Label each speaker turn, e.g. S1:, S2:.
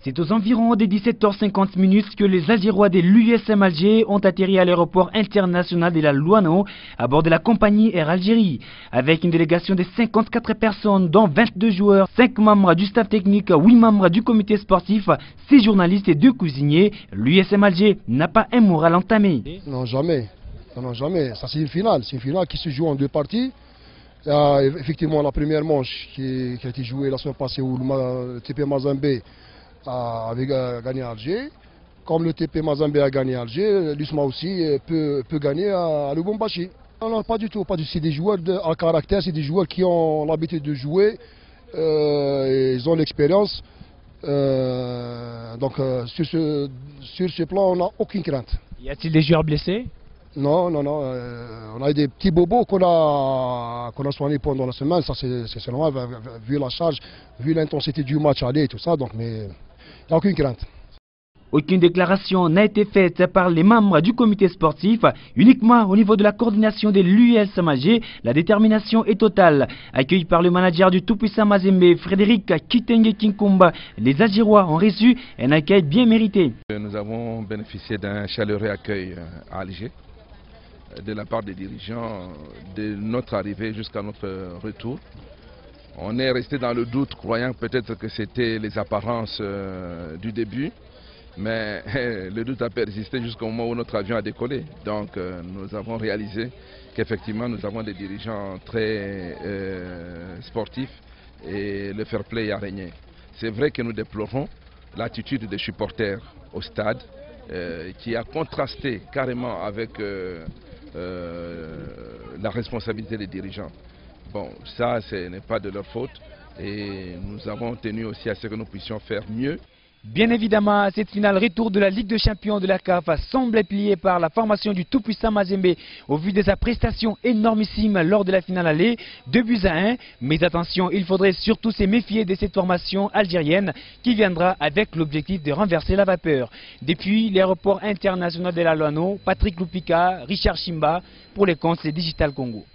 S1: C'est aux environs des 17h50 que les Algérois de l'USM Alger ont atterri à l'aéroport international de la Louano à bord de la compagnie Air Algérie. Avec une délégation de 54 personnes, dont 22 joueurs, 5 membres du staff technique, 8 membres du comité sportif, 6 journalistes et 2 cuisiniers, l'USM Alger n'a pas un moral entamé.
S2: Non, jamais. Non, jamais. Ça, c'est une finale. C'est une finale qui se joue en 2 parties. Il y a effectivement la première manche qui a été jouée la semaine passée où le TP Mazembe avait gagné Alger. Comme le TP Mazembe a gagné Alger, l'USMA aussi peut gagner à Lubumbashi. Non, pas du tout. C'est des joueurs à caractère, c'est des joueurs qui ont l'habitude de jouer, ils ont l'expérience. Donc sur ce plan, on n'a aucune crainte.
S1: Y a-t-il des joueurs blessés?
S2: Non. On a des petits bobos qu'on a soignés pendant la semaine. Ça, c'est normal, vu la charge, vu l'intensité du match aller et tout ça. Donc, mais il n'y a aucune crainte.
S1: Aucune déclaration n'a été faite par les membres du comité sportif. Uniquement au niveau de la coordination de l'USM Alger, la détermination est totale. Accueilli par le manager du tout-puissant Mazembe, Frédéric Kitenge Kinkumba, les Algérois ont reçu un accueil bien mérité.
S3: Nous avons bénéficié d'un chaleureux accueil à Alger, de la part des dirigeants, de notre arrivée jusqu'à notre retour. On est resté dans le doute, croyant peut-être que c'était les apparences du début. Mais le doute a persisté jusqu'au moment où notre avion a décollé. Donc nous avons réalisé qu'effectivement nous avons des dirigeants très sportifs et le fair play a régné. C'est vrai que nous déplorons l'attitude des supporters au stade qui a contrasté carrément avec la responsabilité des dirigeants. Bon, ça ce n'est pas de leur faute et nous avons tenu aussi à ce que nous puissions faire mieux.
S1: Bien évidemment, cette finale retour de la Ligue des Champions de la CAF semble pliée par la formation du tout-puissant Mazembe au vu de sa prestation énormissime lors de la finale aller, 2-1. Mais attention, il faudrait surtout se méfier de cette formation algérienne qui viendra avec l'objectif de renverser la vapeur. Depuis l'aéroport international de la Louano, Patrick Lupika, Richard Chimba pour les comptes Digital Congo.